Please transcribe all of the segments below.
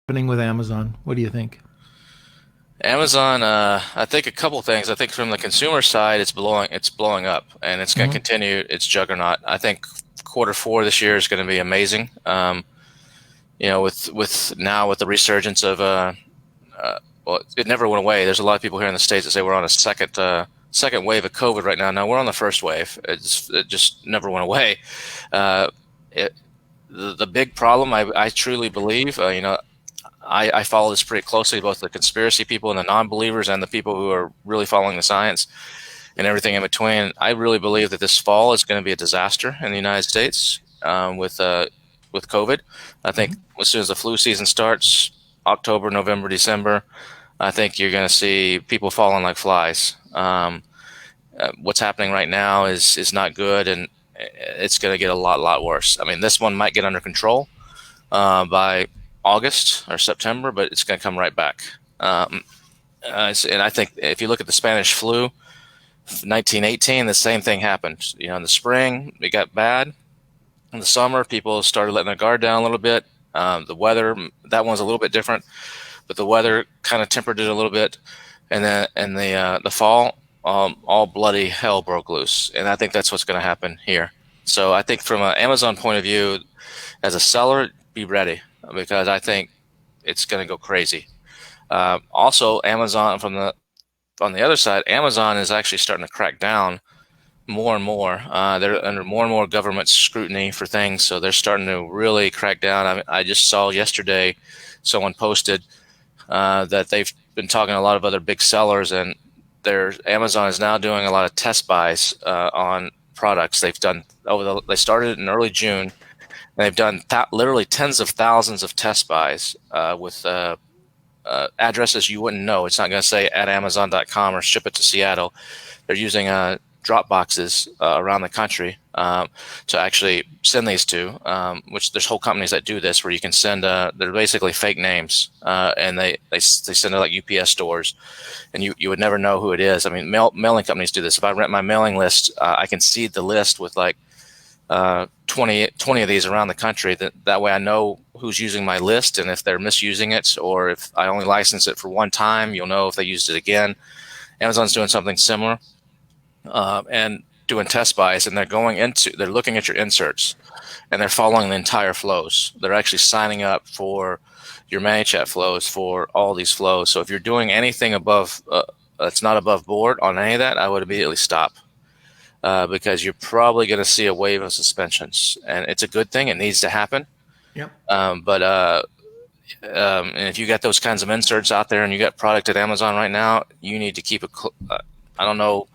happening with Amazon? What do you think? Amazon, I think a couple things. I think from the consumer side, it's blowing up, and it's going to Hmm. continue its juggernaut. I think quarter four this year is going to be amazing. With the resurgence of well, it never went away. There's a lot of people here in the States that say we're on a second wave of COVID right now. No, we're on the first wave. It just never went away. Uh, it, the big problem, I truly believe, I follow this pretty closely, both the conspiracy people and the non-believers and the people who are really following the science and everything in between. I really believe that this fall is going to be a disaster in the United States with COVID. I think Hmm. as soon as the flu season starts, October, November, December, I think you're going to see people falling like flies. What's happening right now is not good, and it's going to get a lot worse. I mean, this one might get under control by August or September, but it's going to come right back. Um, and I think if you look at the Spanish flu, 1918, the same thing happened. In the spring, it got bad. In the summer, people started letting their guard down a little bit. The weather, that one's a little bit different, but the weather kind of tempered it a little bit. And then in the fall, all bloody hell broke loose. And I think that's what's going to happen here. So I think from an Amazon point of view, as a seller, be ready because I think it's going to go crazy. Also, Amazon on the other side, Amazon is actually starting to crack down more and more. They're under more and more government scrutiny for things, so they're starting to really crack down. I just saw yesterday someone posted that they've been talking to a lot of other big sellers, and their Amazon is now doing a lot of test buys on products. They started in early June. They've done literally tens of thousands of test buys with addresses you wouldn't know. It's not going to say at Amazon.com or ship it to Seattle. They're using drop boxes around the country to actually send these to, which there's whole companies that do this where you can send, they're basically fake names, and they send it like UPS stores, and you would never know who it is. I mean, mailing companies do this. If I rent my mailing list, I can seed the list with like 20 of these around the country. That way I know who's using my list, and if they're misusing it or if I only license it for one time, you'll know if they used it again. Amazon's doing something similar and doing test buys, and they're looking at your inserts and they're following the entire flows. They're actually signing up for your ManyChat flows for all these flows. So if you're doing anything above that's not above board on any of that, I would immediately stop because you're probably going to see a wave of suspensions, and it's a good thing. It needs to happen. Yep. And if you got those kinds of inserts out there and you got product at Amazon right now, you need to keep I don't know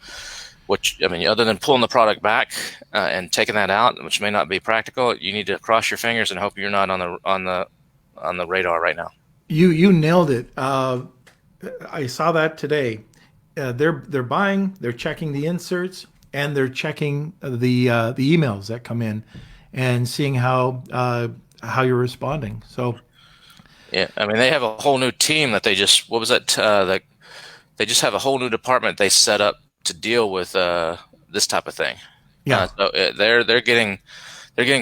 I mean, other than pulling the product back and taking that out, which may not be practical. You need to cross your fingers and hope you're not on the radar right now. You nailed it. I saw that today. They're buying, they're checking the inserts, and they're checking the emails that come in, and seeing how you're responding. So Yeah, I mean, they have a whole new team that they just what was that? They just have a whole new department they set up to deal with this type of thing. yeah, They're getting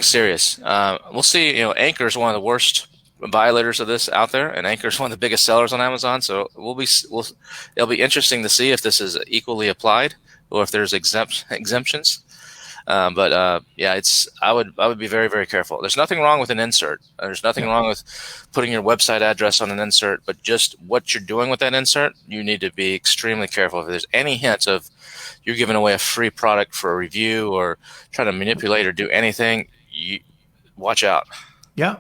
serious. We'll see. Anchor is one of the worst violators of this out there, and Anchor is one of the biggest sellers on Amazon. So it'll be interesting to see if this is equally applied or if there's exemptions. But yeah, I would be very careful. There's nothing wrong with an insert. There's nothing yeah. wrong with putting your website address on an insert, but just what you're doing with that insert, you need to be extremely careful. If there's any hint of you're giving away a free product for a review or trying to manipulate or do anything, you watch out. Yeah.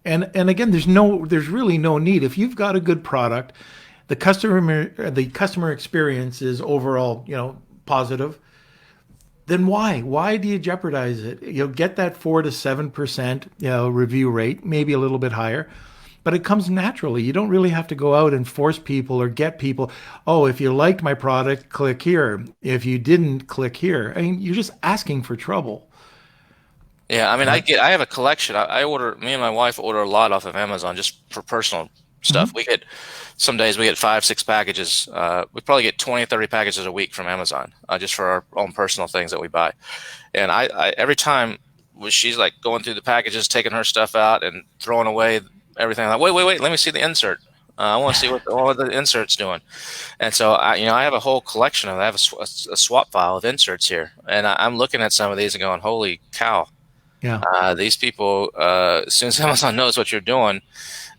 And again, there's really no need. If you've got a good product, the customer experience is overall, positive, then why do you jeopardize it? You'll get that 4 to 7% review rate, maybe a little bit higher, but it comes naturally. You don't really have to go out and force people or get people. Oh, if you liked my product, click here. If you didn't, click here. I mean, you're just asking for trouble. Yeah, I mean, And I have a collection. Me and my wife order a lot off of Amazon just for personal stuff. Mhm. Some days we get 5, 6 packages. We probably get 20, 30 packages a week from Amazon, just for our own personal things that we buy. And every time she's like going through the packages, taking her stuff out and throwing away everything. Like, wait, let me see the insert. I want to see what all of the inserts doing. And so I have a whole collection of. I have a swap file of inserts here, and I'm looking at some of these and going, "Holy cow!" Yeah. These people, as soon as Amazon knows what you're doing,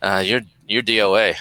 you're DOA.